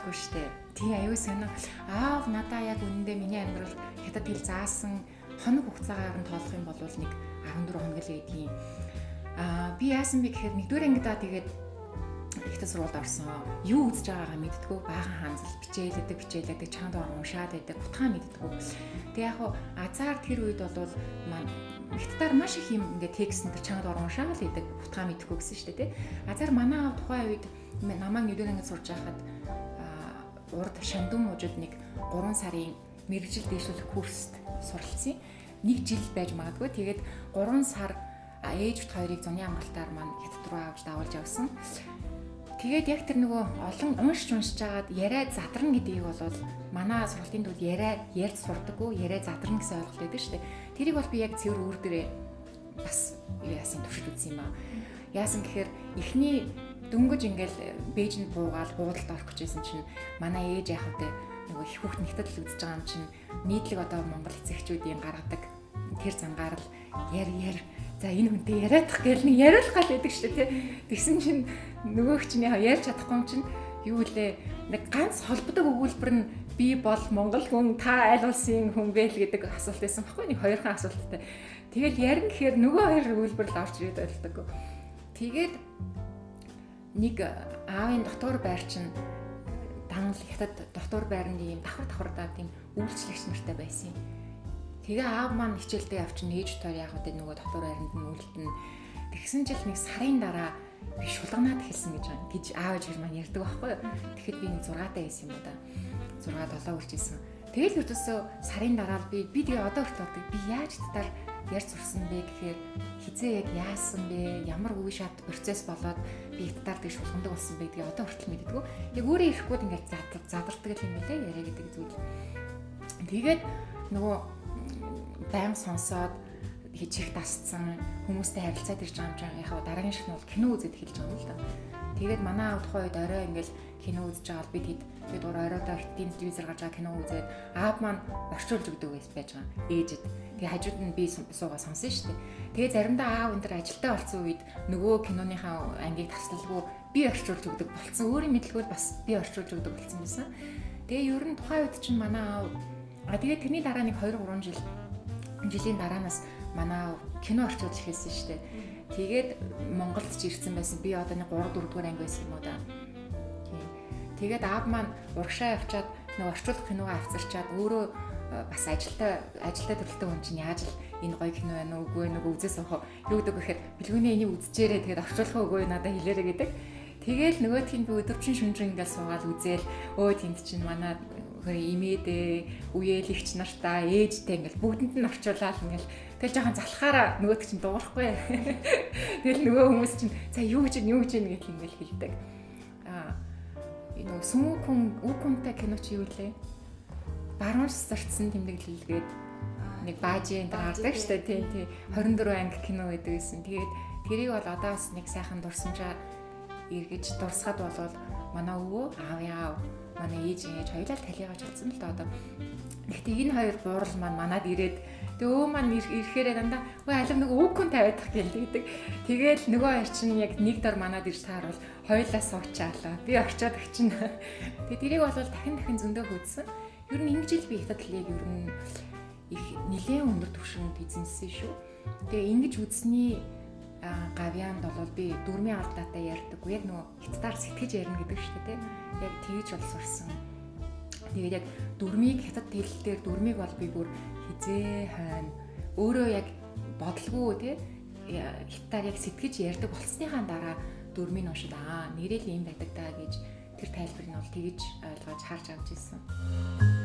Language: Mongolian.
байхгүй штэ. Тийм аюу сонио. Аав надаа яг үнэндээ миний амьдрал хятад хэл заасан хоног хугацаагаар нь тоолох юм бол нэг 14 хоног л байдгийн. Би яасан бэ гэхээр нэгдүгээр ангидаа тэгээд ихтэй сургуульд орсон. Юу үзэж байгаагаа мэддэггүй. Баахан хаанзал бичээлэдэг чанд орон уншаад байдаг. Утгаа мэддэггүй. Тэг яг хуу азар тэр үед бол маань ихтдаар маш их юм ингээд текст энэ чанд орон уншаал байдаг. Утгаа мэддэггүй гэсэн шүү дээ, тий. Азар манай тухайн үед намайг нэгдүгээр ангид сурж байхад урд шандун мужид нэг 3 сарын мэргэжил дэвшүүлэх курст суралцсан. 1 жил байж магадгүй. Тэгээд 3 сар ээжт хоёрыг зуны амралтаар маань хятад руу авч давуулж явсан. Тэгээд яг тэр нөгөө олон уншиж жагаад яриа задарна гэдгийг бол манай сургалтын төвд ярьж сурдаггүй, яриа задарна гэсэн ойлголт байдаг шүү дээ. Тэрийг бол би яг цэвэр өөр дээрээ бас яасан туршид үзсэн юм аа. Яасан гэхээр эхний дөнгөж ингээл бэйжэнд буугаад буудалд орох гэжсэн чинь манай ээж яах вэ? Нөгөө их хүүхд нэгтэд л үзэж байгаа юм чинь нийтлэг одоо Монгол эцэгчүүдийн гаргадаг тэр зангаар л яр за энэ хүнтэй яриадах гээл нэг яриулах гал байдаг шүү дээ, тий. Тэгсэн чинь нөгөөх чинь ярьж чадахгүй юм чинь юу лээ нэг ганц холбодог өгүүлбэр нь би бол монгол хүн, та аль улсын хүн бэ л гэдэг асуулт байсан байхгүй, нэг хоёрхан асуулттай. Тэгэл ярина гэхээр нөгөө хоёр өгүүлбэр л орж ирээд байлдаг. Тэгээд нэг аавын дотор байр чинь данал хятад дотор байрны юм давхар даад тийм үйлчлэгч нартай байсан юм. Тэгээ аав маань хичээлдээ явчихна, ээж тоор яг үгүй нөгөө дотор байранд нь үлдэнэ. Тэгсэн жил нэг сарын дараа би шулганаад хэлсэн гэж аав ээж маань ярьдаг байхгүй юу. Тэгэхэд би нэг 6-тай байсан юм да. 6-7 үржсэн. Тэгэл өдөөсөө сарын дараа би тэгээ одоо хүртэл бодог. Би яаж татаар ярьж сурсан бэ гэхээр хизээ яг яасан бэ? Ямар үе шат процесс болоод би татаар тэг шулгандаг болсон бэ гэдгийг одоо хүртэл мэддэггүй. Яг өөрөө ирэхгүй ингээд задардаг юм билээ яриа гэдэг зүйл. Тэгээд нөгөө байнга сонсоод чих тасцсан хүмүүстэй харилцаад ирж байгаа юм яхаа дараагийн шат нь бол кино үзэж эхэлж байгаа юм л да. Тэгээд манай аав тухайн үед орой ингээл кино үзэж байгаа бид тэгээд оройдоо хиттийн телевизээр гарч байгаа кино үзээд аав маань орчуулж өгдөг байж байгаа ээжэд. Тэгээд хажууд нь би суугаа сонсон шүү дээ. Тэгээд заримдаа аав энэ төр ажилдаа болсон үед нөгөө киноныхаа ангийг таслалгүй би орчуулж өгдөг болсон. Өөрийн мэдлэгүүд бас би орчуулж өгдөг болсон байсан. Тэгээд ер нь тухайн үед чинь манай аав тэгээд тэрний дараа нэг 2-3 жилийн дараанаас манай кино орчуулж эхэлсэн шүү дээ. Тэгээд Монголд ч ирсэн байсан. Би одоо нэг 3-4 дугаар анги байсан юм уу да. Тэгээд аав маань урагшаа явчаад нэг орчуулах киногоо авцарчаад өөрөө бас ажилдаа төрөлтэй хүн чинь яаж л энэ гоё кино байна уу үгүй нэг үзээс авах юу гэдэг гэхээр бэлгүүний энийг үзчихээрээ тэгээд орчуулах үгүй надад хэлээрэй гэдэг. Тэгээл нөгөөдхийн би өдөрчин шүнжин ингээл суугаад үзээл тэнд чинь манай имээдээ үеэлэгч нартаа ээжтэй ингээл бүгдэнд нь орчуулаад ингээл тэгэл жоохон залхаараа нөгөөд чинь дуурахгүй. Тэгэл нөгөө хүмүүс чинь за юу гэж гэл ингээл хэлдэг. Энэ сүмүкүнтэй кино чи юу лээ? Баруун сарцсан тэмдэглэлгээд нэг баажийн даардаг штэ тий 24 анги кино гэдэг байсан. Тэгээд тэрийг бол одоо бас нэг сайхан дурсамжаа эргэж дурсахад болвол манай өвөө аав манай ээж хоёулаа талигач болсон л да одоо. Гэхдээ энэ хоёр буурал маань манад ирээд тэгээ өө маань ирэхээрээ дандаа алив нэг үгүн тавиадах гэлдэг. Тэгээд нөгөө хоёр чинь яг нэг дор манад ирж таарвал хоёулаа суучаалаа. Би орчоод өгчин. Тэгээд тэрийг бол дахин зөндөө хөөдсөн. Ер нь ингэж л би хятад талыг ер нь их нэлээд өндөр түвшинд эзэмсэн шүү. Тэгээ ингэж үзсний гавьяанд бол би дөрмийн алдаатай ярьдаггүй. Яг нөгөө хятадаар сэтгэж ярина гэдэг шүү дээ. Яг тэгж бол сурсан. Тэгээд яг дөрмийг хятад хэллэлээр дөрмийг бол би бүр хизээ хойно өөрөө яг бодлого тий хятадаар яг сэтгэж ярьдаг болсныхаа дараа дөрмийн уншид нэрэл ийм байдаг даа гэж тэр тайлбарыг нь бол тэгж ойлгож харж авч ирсэн.